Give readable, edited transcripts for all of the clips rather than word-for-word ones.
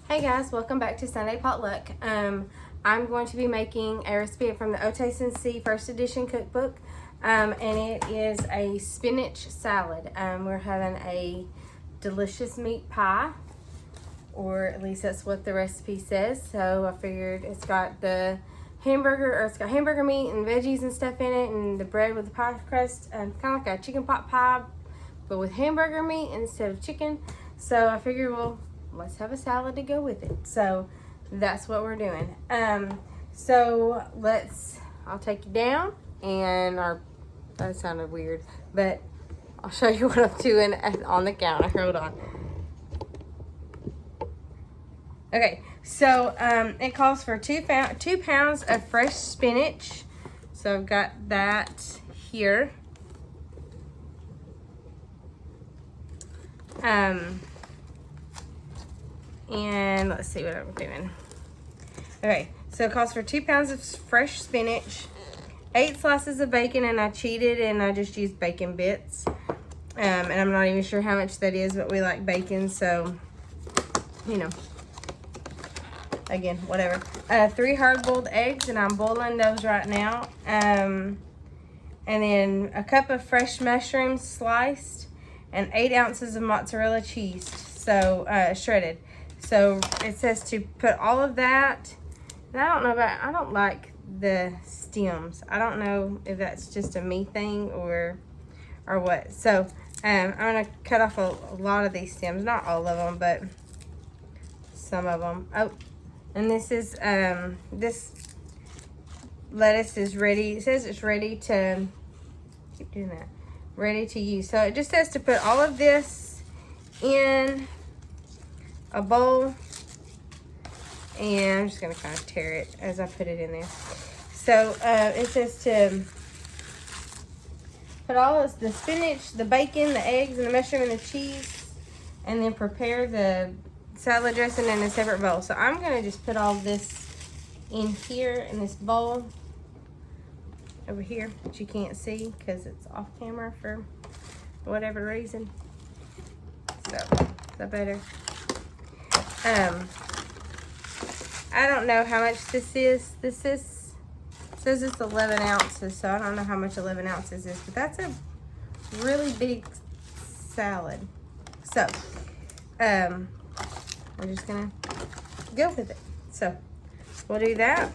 Hey guys, welcome back to Sunday Potluck. I'm going to be making a recipe from the O Taste and See First Edition cookbook, and it is a spinach salad. We're having a delicious meat pie, or at least that's what the recipe says. So I figured it's got hamburger meat and veggies and stuff in it, and the bread with the pie crust, kind of like a chicken pot pie, but with hamburger meat instead of chicken. So I figured, well, let's have a salad to go with it. So that's what we're doing. I'll take you down and that sounded weird, but I'll show you what I'm doing on the counter. Hold on. Okay, so it calls for 2 pounds of fresh spinach. So I've got that here. And let's see what I'm doing. Okay, so it calls for 2 pounds of fresh spinach, 8 slices of bacon, and I cheated and I just used bacon bits. And I'm not even sure how much that is, but we like bacon, so, you know, again, whatever. 3 hard-boiled eggs, and I'm boiling those right now. And then a cup of fresh mushrooms sliced, and 8 ounces of mozzarella cheese, so shredded. So it says to put all of that, and I don't like the stems. I don't know if that's just a me thing or what. So I'm gonna cut off a lot of these stems, not all of them, but some of them. Oh, and this is this lettuce is ready. It says it's ready to, keep doing that, ready to use. So it just says to put all of this in a bowl, and I'm just going to kind of tear it as I put it in there. So it says to put all of the spinach, the bacon, the eggs, and the mushroom and the cheese, and then prepare the salad dressing in a separate bowl. So I'm going to just put all this in here in this bowl over here, which you can't see because it's off camera for whatever reason. So is that better? I don't know how much this is. It says it's 11 ounces, so I don't know how much 11 ounces is, but that's a really big salad. So, we're just gonna go with it. So, we'll do that,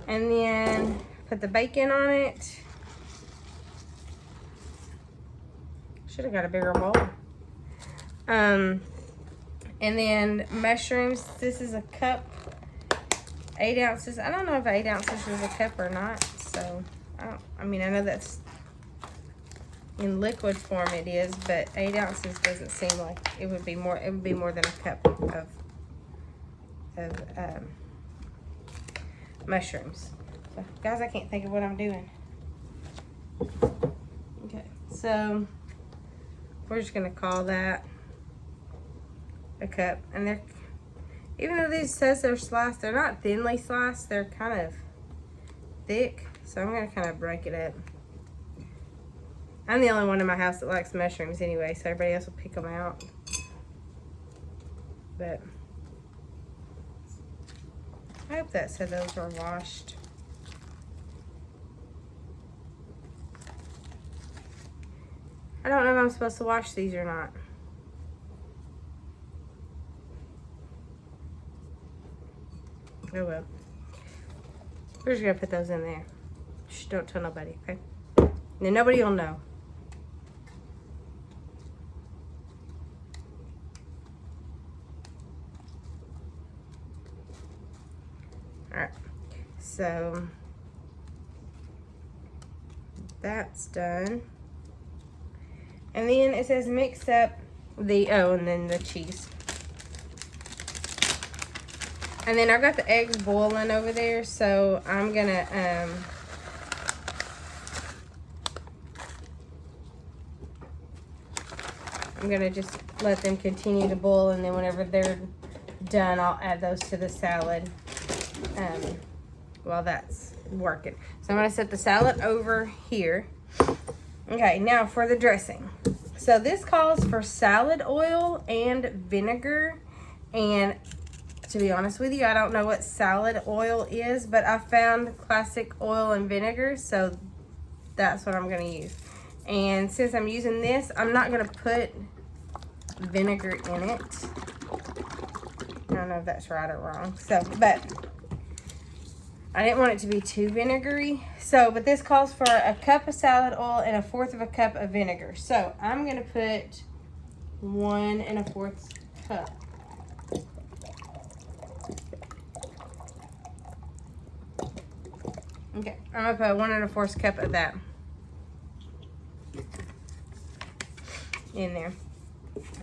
and then put the bacon on it. Should have got a bigger bowl. And then mushrooms, this is a cup, 8 ounces. I don't know if 8 ounces was a cup or not. So, I know that's in liquid form it is, but 8 ounces doesn't seem like it would be more. It would be more than a cup of mushrooms. So, guys, I can't think of what I'm doing. Okay, so we're just gonna call that a cup. And they're, even though these says they're sliced, they're not thinly sliced, they're kind of thick. So I'm gonna kind of break it up. I'm the only one in my house that likes mushrooms anyway, so everybody else will pick them out. But I hope that said those were washed. I don't know if I'm supposed to wash these or not. Oh well. We're just gonna put those in there. Shh, don't tell nobody, okay? Then nobody will know. Alright. So that's done. And then it says mix up and then the cheese. And then I've got the eggs boiling over there, so I'm gonna just let them continue to boil, and then whenever they're done, I'll add those to the salad while that's working. So I'm gonna set the salad over here. Okay, now for the dressing. So this calls for salad oil and vinegar, and to be honest with you. I don't know what salad oil is, but I found classic oil and vinegar, so that's what I'm gonna use. And since I'm using this, I'm not gonna put vinegar in it. I don't know if that's right or wrong. So, but I didn't want it to be too vinegary. So, but this calls for a cup of salad oil and 1/4 of a cup of vinegar. So I'm gonna put 1 1/4 cup. Okay, I'm gonna put 1 1/4 cup of that in there.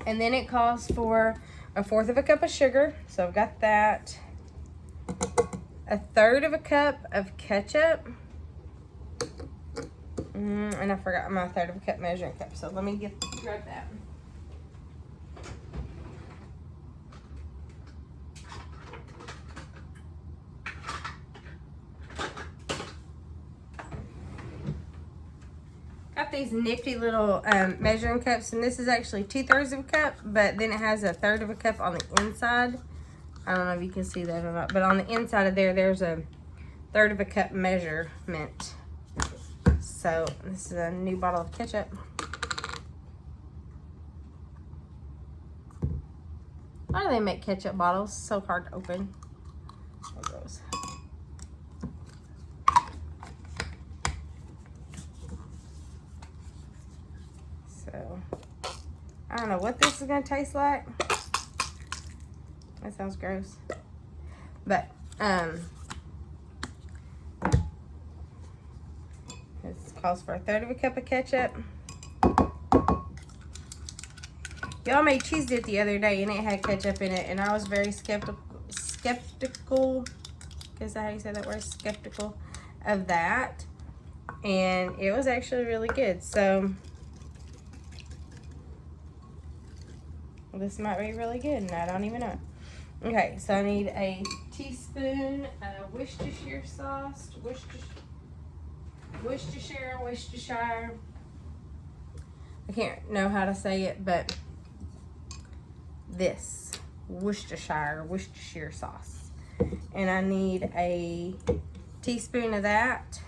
And then it calls for 1/4 of a cup of sugar. So I've got that. 1/3 of a cup of ketchup. And I forgot my 1/3 of a cup measuring cup. So let me grab that. Got these nifty little measuring cups, and this is actually 2/3 of a cup, but then it has 1/3 of a cup on the inside. I don't know if you can see that or not, but on the inside of there, there's 1/3 of a cup measurement. So this is a new bottle of ketchup. Why do they make ketchup bottles so hard to open? There it goes. So I don't know what this is gonna taste like. That sounds gross. But this calls for 1/3 of a cup of ketchup. Y'all made cheese dip the other day and it had ketchup in it, and I was very skeptical, is that how you say that word? Skeptical of that. And it was actually really good. So this might be really good, and I don't even know. Okay, so I need a teaspoon of Worcestershire sauce. Worcestershire. I can't know how to say it, but this Worcestershire sauce. And I need a teaspoon of that.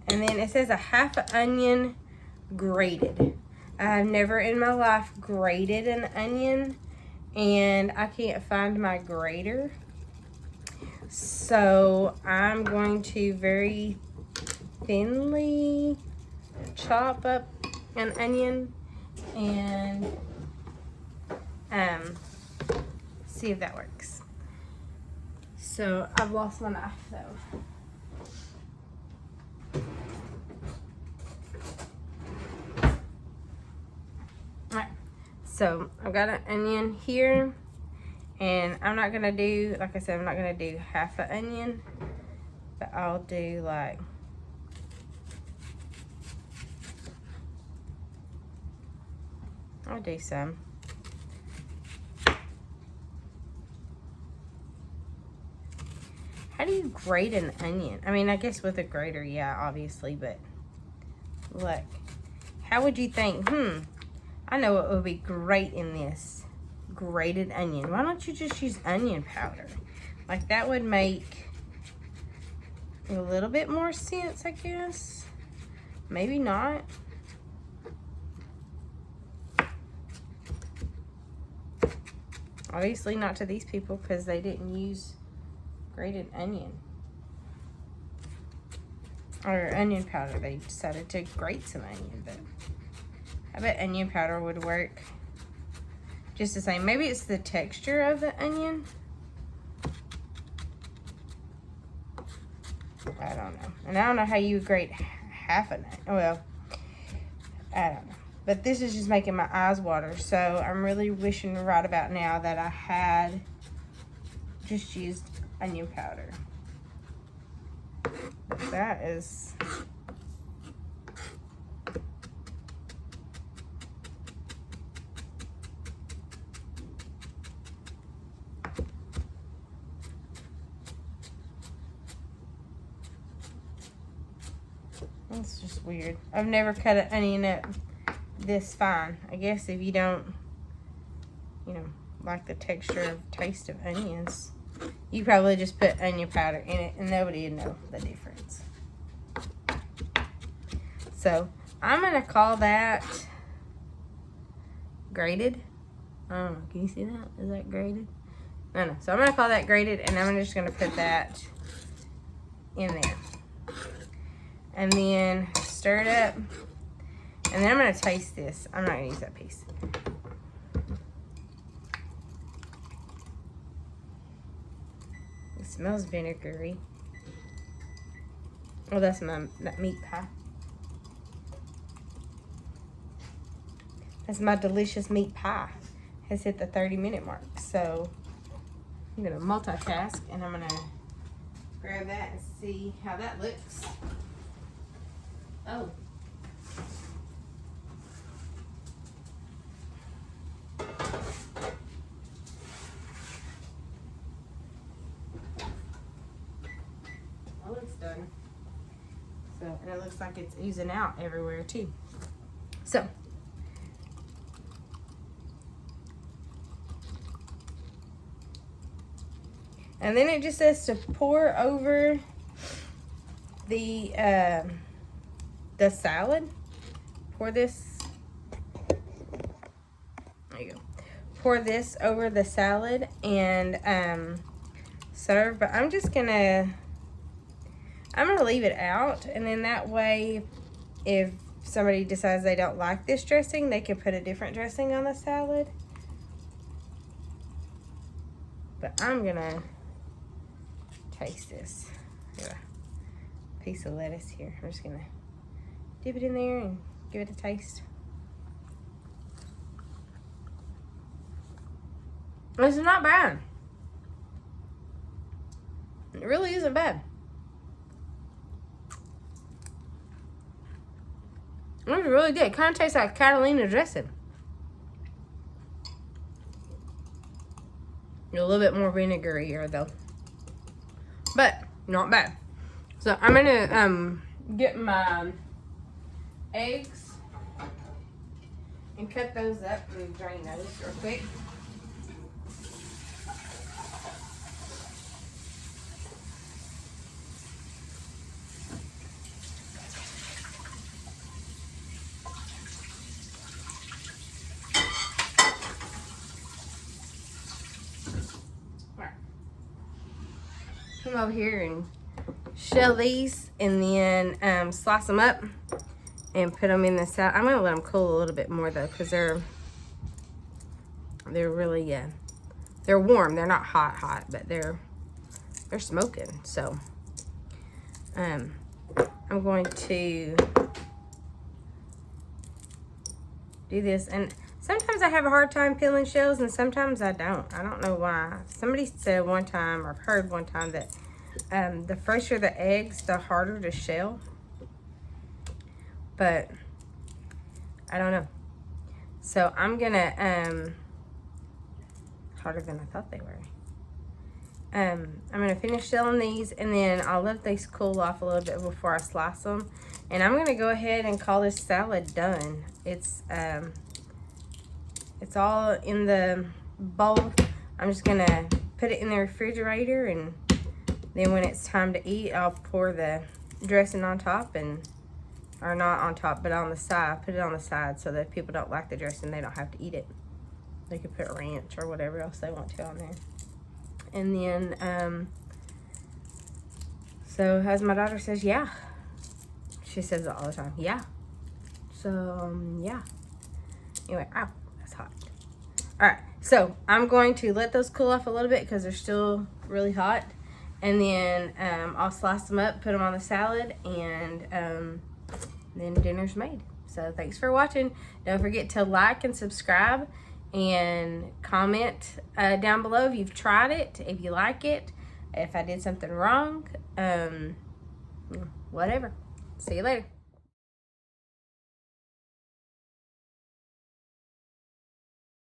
And then it says a 1/2 onion grated. I've never in my life grated an onion, and I can't find my grater. So I'm going to very thinly chop up an onion and see if that works. So I've lost my knife though. So I've got an onion here, and I'm not gonna do, like I said, I'm not gonna do 1/2 an onion, but I'll do like I'll do some. How do you grate an onion? I mean, I guess with a grater, yeah, obviously, but look, how would you think? I know what would be great in this. Grated onion. Why don't you just use onion powder? Like, that would make a little bit more sense, I guess. Maybe not. Obviously not to these people, because they didn't use grated onion. Or onion powder. They decided to grate some onion, but I bet onion powder would work just the same. Maybe it's the texture of the onion. I don't know. And I don't know how you grate 1/2 an onion. Well, I don't know. But this is just making my eyes water. So I'm really wishing right about now that I had just used onion powder. But that is... It's just weird. I've never cut an onion up this fine. I guess if you don't, you know, like the texture of taste of onions, you probably just put onion powder in it and nobody would know the difference. So I'm gonna call that grated. I don't know, can you see that? Is that grated? I don't know. So I'm gonna call that grated, and I'm just gonna put that in there. And then stir it up. And then I'm gonna taste this. I'm not gonna use that piece. It smells vinegary. Oh, that's that meat pie. That's my delicious meat pie. Has hit the 30-minute mark. So I'm gonna multitask, and I'm gonna grab that and see how that looks. Oh. Well, it's done. So, and it looks like it's oozing out everywhere too. So, and then it just says to pour over the salad. Pour this. There you go. Pour this over the salad and serve. But I'm gonna leave it out, and then that way, if somebody decides they don't like this dressing, they can put a different dressing on the salad. But I'm gonna taste this. Got a piece of lettuce here. I'm just gonna dip it in there and give it a taste. It's not bad. It really isn't bad. It was really good. It kind of tastes like Catalina dressing. A little bit more vinegary though. But not bad. So I'm gonna get my eggs and cut those up and drain those real quick. Come over here and shell these, and then slice them up and put them in the salad. I'm gonna let them cool a little bit more though, because they're really they're warm. They're not hot, but they're smoking. So I'm going to do this, and sometimes I have a hard time peeling shells, and sometimes I don't. I don't know why. Somebody said one time, or I've heard one time, that the fresher the eggs, the harder to shell. But I don't know. So I'm gonna harder than I thought they were. I'm gonna finish shelling these, and then I'll let these cool off a little bit before I slice them. And I'm gonna go ahead and call this salad done. It's all in the bowl. I'm just gonna put it in the refrigerator, and then when it's time to eat, I'll pour the dressing on top, or not on top, but on the side. Put it on the side so that if people don't like the dressing, they don't have to eat it. They could put ranch or whatever else they want to on there. And then, so as my daughter says, yeah. She says it all the time, yeah. So, yeah. Anyway, ow, that's hot. All right, so I'm going to let those cool off a little bit because they're still really hot. And then I'll slice them up, put them on the salad, and then dinner's made. So thanks for watching. Don't forget to like and subscribe and comment down below if you've tried it, if you like it, if I did something wrong, whatever. See you later.